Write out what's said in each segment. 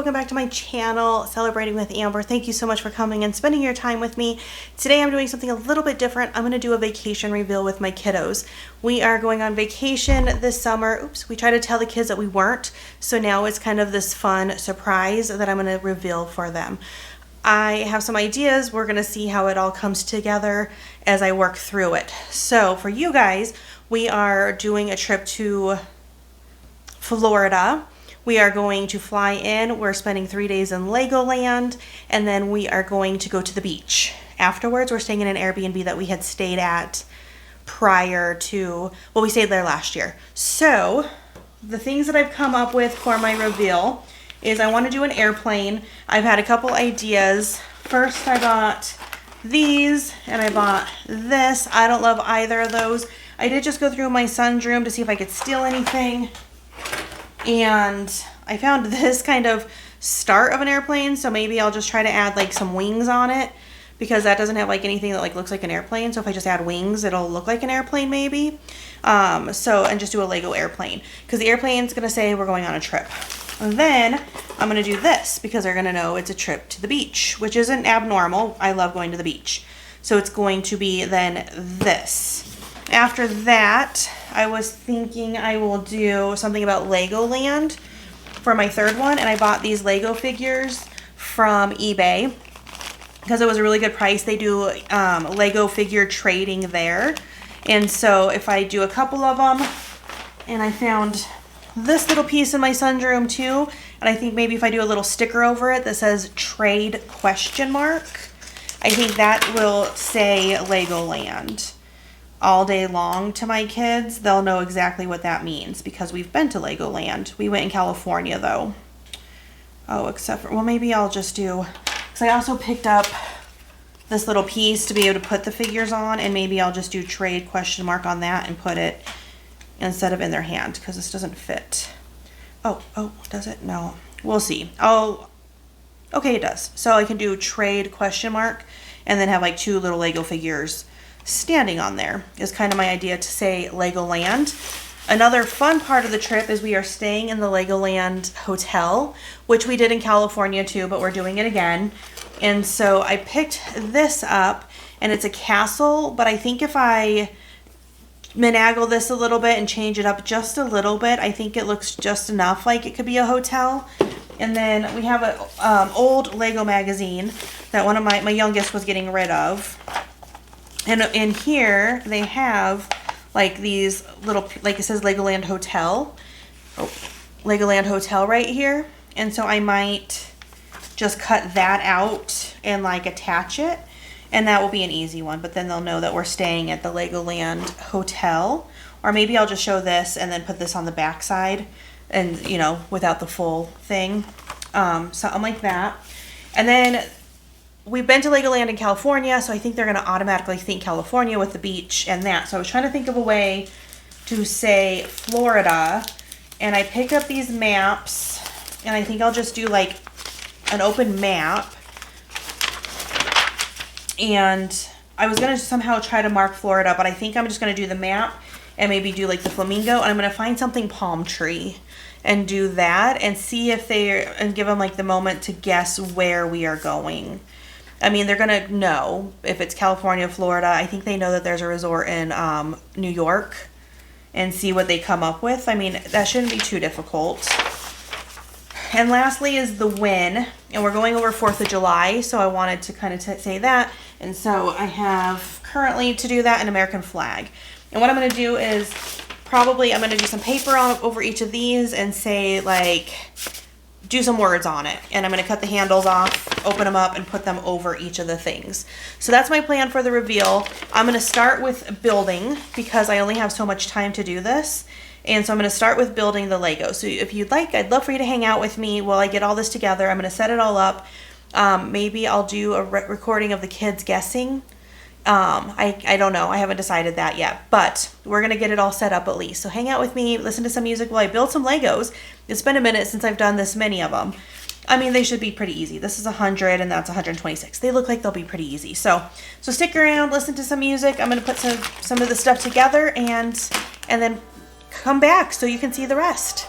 welcome back to my channel, Celebrating with Amber. Thank you so much for coming and spending your time with me. Today I'm doing something a little bit different. I'm going to do a vacation reveal with my kiddos. We are going on vacation this summer. Oops, we tried to tell the kids that we weren't, so now it's kind of this fun surprise that I'm going to reveal for them. I have some ideas. We're going to see how it all comes together as I work through it. So for you guys, we are doing a trip to Florida. We are going to fly in. We're spending 3 days in Legoland, and then we are going to go to the beach. Afterwards, we're staying in an Airbnb that we had stayed at prior to, well, we stayed there last year. So the things that I've come up with for my reveal is I want to do an airplane. I've had a couple ideas. First, I bought these, and I bought this. I don't love either of those. I did just go through my son's room to see if I could steal anything. And I found this kind of start of an airplane, so maybe I'll just try to add like some wings on it, because that doesn't have like anything that like looks like an airplane. So if I just add wings, it'll look like an airplane maybe. And just do a Lego airplane, because the airplane's gonna say we're going on a trip. And then I'm gonna do this because they're gonna know it's a trip to the beach, which isn't abnormal. I love going to the beach. So it's going to be then this. After that, I was thinking I will do something about Legoland for my third one, and I bought these Lego figures from eBay because it was a really good price. They do Lego figure trading there, and so if I do a couple of them, and I found this little piece in my son's room too, and I think maybe if I do a little sticker over it that says trade ? I think that will say Legoland all day long to my kids. They'll know exactly what that means because we've been to Legoland. We went in California though. Oh, except for, well, maybe I'll just do, because I also picked up this little piece to be able to put the figures on, and maybe I'll just do trade ? on that and put it instead of in their hand, because this doesn't fit. Oh, does it? No. We'll see. Oh, okay, it does. So I can do trade ? and then have like two little Lego figures standing on there is kind of my idea to say Legoland. Another fun part of the trip is we are staying in the Legoland hotel, which we did in California too, but we're doing it again. And so I picked this up, and it's a castle, but I think if I finagle this a little bit and change it up just a little bit, I think it looks just enough like it could be a hotel. And then we have an old Lego magazine that one of my youngest was getting rid of. And in here, they have like these little, like it says Legoland Hotel. Oh, Legoland Hotel right here. And so I might just cut that out and like attach it. And that will be an easy one. But then they'll know that we're staying at the Legoland Hotel. Or maybe I'll just show this and then put this on the back side. And, you know, without the full thing. Something like that. And then we've been to Legoland in California, so I think they're going to automatically think California with the beach and that. So I was trying to think of a way to say Florida, and I picked up these maps, and I think I'll just do like an open map. And I was going to somehow try to mark Florida, but I think I'm just going to do the map and maybe do like the flamingo, and I'm going to find something palm tree and do that and see if and give them like the moment to guess where we are going. I mean, they're going to know if it's California, Florida. I think they know that there's a resort in New York, and see what they come up with. I mean, that shouldn't be too difficult. And lastly is the win. And we're going over 4th of July, so I wanted to kind of say that. And so I have currently to do that an American flag. And what I'm going to do is probably I'm going to do some paper over each of these and say like, do some words on it, and I'm going to cut the handles off, open them up, and put them over each of the things. So that's my plan for the reveal. I'm going to start with building because I only have so much time to do this, and so I'm going to start with building the Lego. So if you'd like, I'd love for you to hang out with me while I get all this together. I'm going to set it all up. Maybe I'll do a recording of the kids guessing. I don't know. I haven't decided that yet, but we're going to get it all set up at least. So hang out with me, listen to some music while I build some Legos. It's been a minute since I've done this many of them. I mean, they should be pretty easy. This is 100 and that's 126. They look like they'll be pretty easy. So stick around, listen to some music. I'm going to put some of the stuff together and then come back so you can see the rest.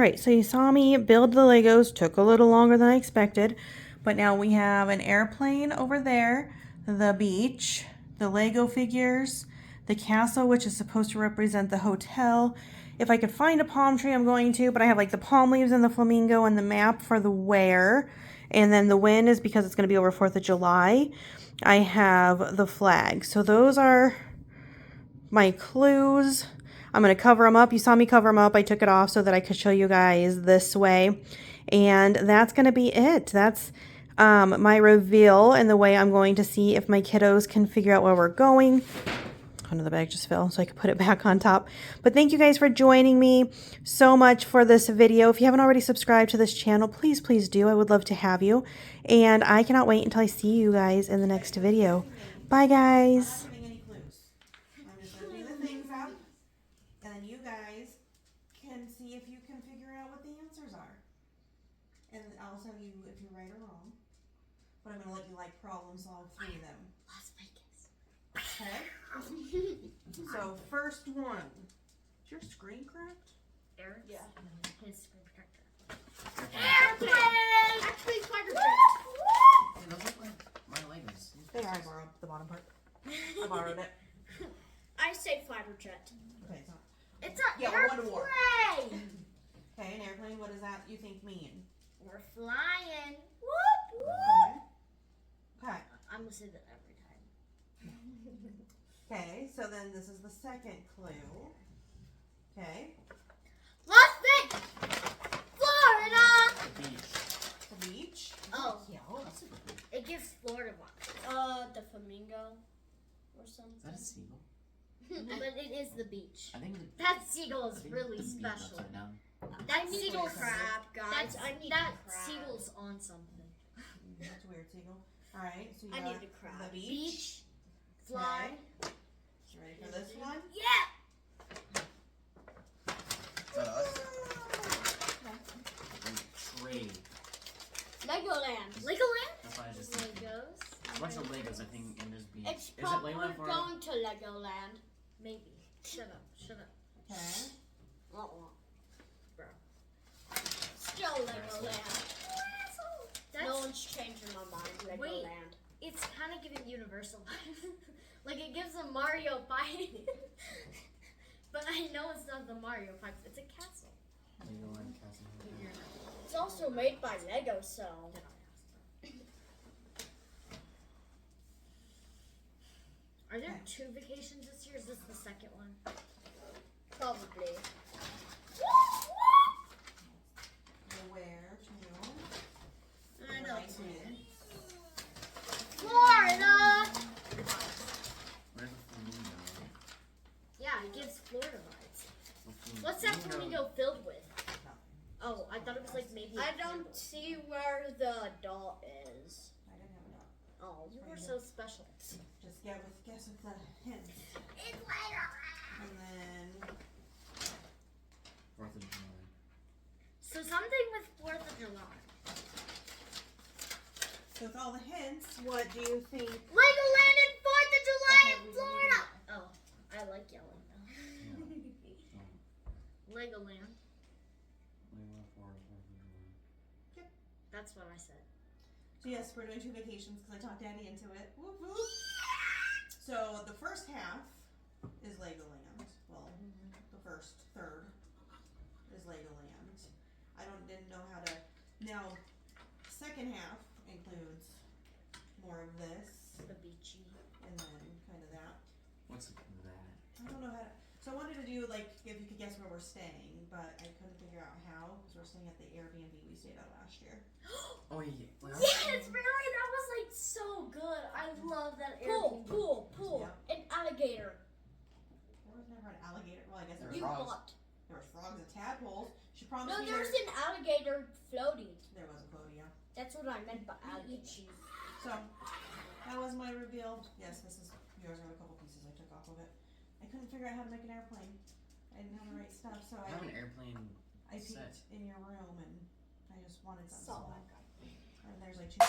right, so you saw me build the Legos. Took a little longer than I expected. But now we have an airplane over there, the beach, the Lego figures, the castle, which is supposed to represent the hotel. If I could find a palm tree, I'm going to. But I have like the palm leaves and the flamingo and the map for the where. And then the wind is because it's going to be over 4th of July. I have the flag. So those are my clues. I'm going to cover them up. You saw me cover them up. I took it off so that I could show you guys this way. And that's going to be it. That's my reveal and the way I'm going to see if my kiddos can figure out where we're going. One of the bag just fell, so I could put it back on top. But thank you guys for joining me so much for this video. If you haven't already subscribed to this channel, please, please do. I would love to have you. And I cannot wait until I see you guys in the next video. Bye, guys. I'm not giving any clues. I'm just going to do the things up, and then you guys can see if you can figure out what the answers are. And I'll tell you if you're right or wrong. But I'm going to let you like problem solve through them. Las Vegas. Okay. So first one. Is your screen cracked? Eric's? Yeah. His screen protector. Airplane! Actually, Spider Hey, those look like my Legos. Hey, I borrowed the bottom part. I borrowed it. I say fighter jet. Okay, so. It's a Yeah, airplane! one more. Okay, an airplane, what does that you think mean? We're flying. Whoop, whoop. Okay. Okay. I'm gonna say that every time. Okay, so then this is the second clue. Okay. Las Vegas! Florida! The beach. The beach. Oh. Yeah. That's a good one. It gives Florida vibes. The flamingo or something. Is that a seagull? But it is the beach. I think That seagull I is think really the beach special. upside down. That seagull's crab, guys. that seagull's on something. That's weird, Seagull. Alright, so you I got need the crab. the beach. Beach, fly. Okay. You ready for this one? Yeah! Is that us? Trade. Legoland. Legoland? That's why I just thinking. Legos. A bunch of Legos, I think, and there's beach. It's Is it probably Legoland, Florida? going to Legoland. Maybe. Shut up. Shut up. Okay. Bro. Still Legoland. That's, No one's changing my mind. Wait. Legoland. it's kind of giving Universal vibes. Like it gives a Mario fight. But I know it's not the Mario fight. It's a castle. Legoland Castle. It's also made by Lego, so. Did I ask that? Are there 2 vacations this year? Is this the second one? Probably. The where to? I know. Right hand. Florida! Where's the flamingo? Yeah, it gives Florida vibes. The flamingo. What's that flamingo filled with? Oh, I thought it was like maybe. I don't see where the doll is. I didn't have a dot. Oh, you were so special. Just guess with the hints. It's later. And then 4th of July. So something with 4th of July. so with all the hints, what do you think? Legoland and 4th of July Okay, in we need Florida. Oh, I like yelling though. So, Legoland. Legoland, Florida, 4th of July. That's what I said. So yes, we're doing 2 vacations because I talked Daddy into it. Whoop, whoop. So the first half is Legoland. Well, the first third is Legoland. Didn't know how to. Now, second half includes more of this The beachy. and then kind of that. What's that? I don't know how to. So I wanted to do like if you could guess where we're staying, but I couldn't figure out how because we're staying at the Airbnb we stayed at last year. Oh, yeah. Well, Yes, really? That was like so good. I love that Pool, Airbnb. pool. Yeah. An alligator. There was never an alligator. Well, I guess there There was were You frogs. bought. There was frogs and tadpoles. She promised No, me there's an alligator floating. there was a Cody, yeah. That's what I meant by alligator. So that was my reveal. Yes, this is yours. Are a couple pieces I took off of it. I couldn't figure out how to make an airplane. I didn't have the right stuff, so I have an airplane I set. peeked in your room and I just wanted something. Saw So that guy. and there's like 2.